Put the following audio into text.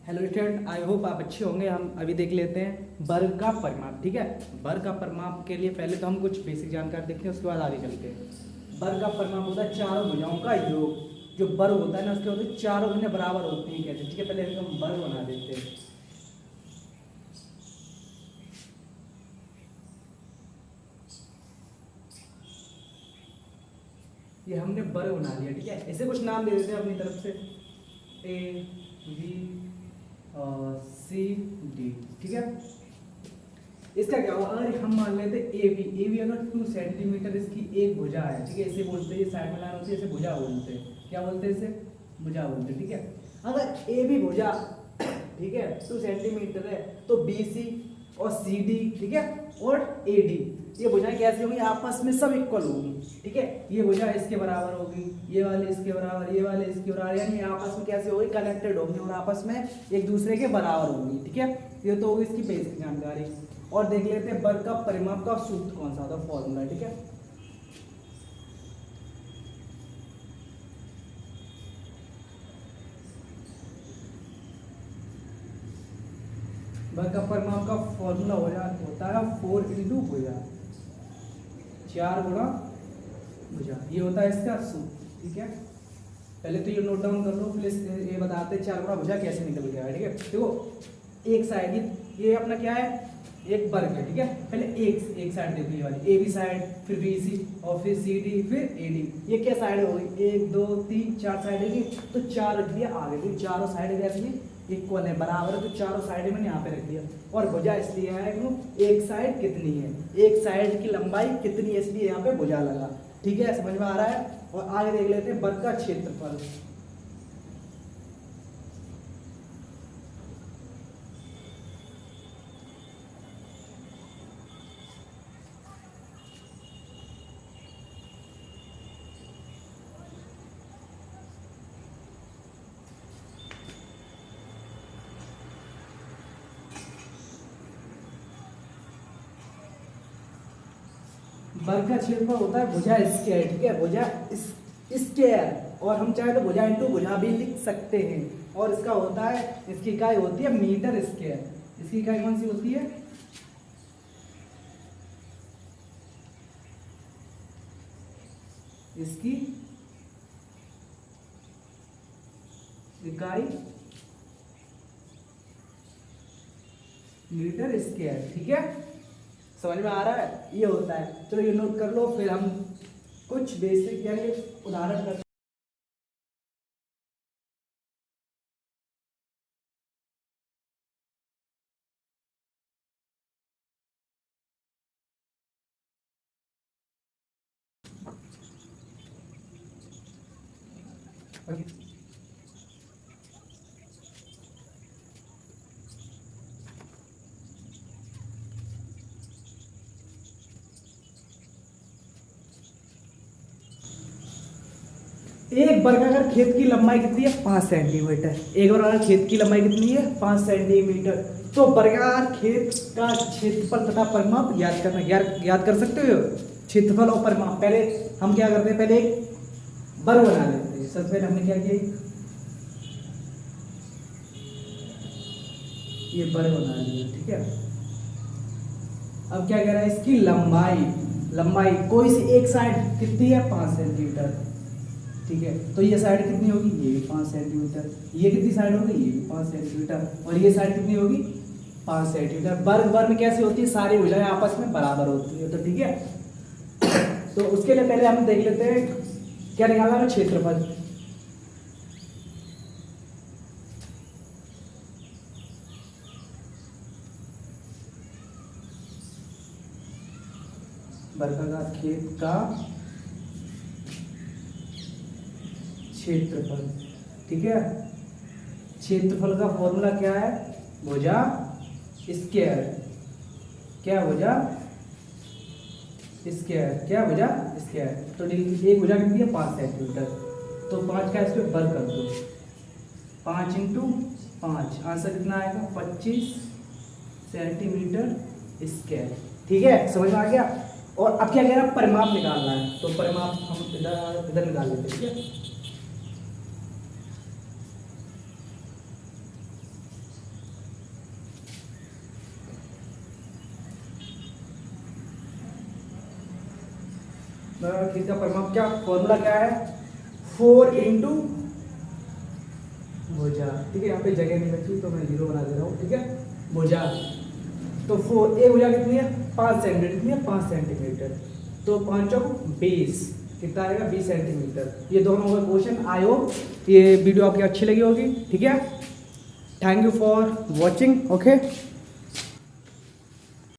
Hello student, I hope आप अच्छे होंगे। हम अभी देख लेते हैं वर्ग का परिमाप। ठीक है, वर्ग का परिमाप के लिए पहले तो हम कुछ बेसिक जानकारी देखते हैं, उसके बाद आगे चलते हैं। वर्ग का परिमाप होता है चारों भुजाओं का योग। जो वर्ग होता है ना, उसके होते चारों भुजाएं बराबर होती हैं कैसे। ठीक है, पहले हम वर्ग बना देते हैं। ये हमने वर्ग बना लिया। ठीक है, ऐसे कुछ नाम दे देते हैं अपनी तरफ से, ए बी सी डी। ठीक है, इसका क्या होगा, अगर हम मान लेते ए बी अगर 2 सेंटीमीटर इसकी एक भुजा है। ठीक है, इसे बोलते हैं, ये साइड में लाइन होती है, इसे भुजा बोलते हैं। क्या बोलते हैं? इसे भुजा बोलते हैं। ठीक है, अगर ए बी भुजा ठीक है 2 सेंटीमीटर है, तो बी सी और सी डी, ठीक है, और ए डी, ये भुजाएं कैसी होंगी? आपस में सब इक्वल होंगी। ठीक है, ये भुजा इसके बराबर होगी, ये वाले इसके बराबर, ये वाले इसके बराबर, यानी आपस में कैसे होगी? कनेक्टेड होंगी और आपस में एक दूसरे के बराबर होंगी। ठीक है, ये तो होगी इसकी बेसिक जानकारी। और देख लेते हैं वर्ग का परिमाप का सूत्र कौन सा होता है, फॉर्मूला। ठीक है, वर्ग का परिमाप का फॉर्मूला होता है 4 इंटू भुजा, 4 गुणा भुजा, ये होता है इसका सूत्र। ठीक है, पहले तो ये नोट डाउन कर लो, फिर ये बताते हैं 4 गुणा भुजा कैसे निकल गया है। ठीक है, देखो एक साइड ये अपना क्या है, एक वर्ग है। ठीक है, पहले एक साइड देखो, ये वाली ए बी साइड, फिर बी सी और फिर सी डी, फिर ए डी। ये क्या साइड हो गई? 1 2 3 4 साइड है, तो 4 रख दिया आगे, तो चारों साइड वैसे इक्वल है, बराबर है, तो चारों साइड मैंने यहाँ पे रख दिया। और भुजा इसलिए है एक साइड कितनी है, एक साइड की लंबाई कितनी है, इसलिए यहाँ पे भुजा लगा। ठीक है, समझ में आ रहा है? और आगे देख लेते हैं वर्ग का क्षेत्रफल। वर्ग का क्षेत्रफल होता है भुजा स्क्वायर। ठीक है, भुजा स्क्वायर, और हम चाहे तो भुजा इंटू भुजा भी लिख सकते हैं। और इसका होता है, इसकी इकाई होती है मीटर स्क्वायर। इसकी इकाई कौन सी होती है? इसकी इकाई मीटर स्क्वायर। ठीक है, समझ में आ रहा है? ये होता है, चलो ये नोट कर लो, फिर हम कुछ बेसिक यानी उदाहरण करते हैं। एक वर्गाकार खेत की लंबाई कितनी है? 5 सेंटीमीटर। एक वर्गाकार खेत की लंबाई कितनी है? 5 सेंटीमीटर। तो वर्गाकार खेत का क्षेत्रफल तथा परिमाप याद करना, याद कर सकते हो? क्षेत्रफल और परिमाप पहले हम क्या करते हैं, पहले एक वर्ग बना लेते हैं। सबसे पहले हमने क्या किया, ये वर्ग बना लिया। ठीक है, अब क्या कह रहा है, इसकी लंबाई, कोई सी एक साइड कितनी है? 5 सेंटीमीटर। ठीक है, तो ये साइड कितनी होगी? ये भी 5 सेंटीमीटर। ये कितनी साइड होगी? ये भी 5 सेंटीमीटर। और ये साइड कितनी होगी? 5 सेंटीमीटर। वर्ग में कैसे होती है? सारी भुजाएं आपस में बराबर होती है। तो ठीक है, तो उसके लिए पहले हम देख लेते हैं क्या निकालना है, क्षेत्रफल। वर्गाकार खेत का क्षेत्रफल। ठीक है, क्षेत्रफल का फॉर्मूला क्या है? भुजा स्क्वायर। क्या भुजा स्क्वायर? क्या भुजा स्क्वायर? तो एक भुजा कितनी है? 5 सेंटीमीटर। तो 5 का इस पे वर्ग कर दो, 5 इंटू 5, आंसर कितना आएगा? 25 सेंटीमीटर स्क्वायर। ठीक है, समझ में आ गया? और अब क्या कह रहा है, परिमाप निकालना है, तो परिमाप हम इधर इधर निकाल लेते हैं। ठीक है, खींच का परिमाप क्या, फॉर्मूला क्या है, 4 इंटू भुजा, ठीक है। यहाँ पे जगह नहीं बची तो मैं 0 बना दे रहा हूँ, ठीक है। भुजा तो 4, एक भुजा कितनी है 5 सेंटीमीटर, कितनी है 5 सेंटीमीटर, तो 5 चौक 20, कितना आएगा 20 सेंटीमीटर। ये दोनों का क्वेश्चन, आई होप ये वीडियो आपकी अच्छी लगी होगी, ठीक है। Thank you for watching, okay.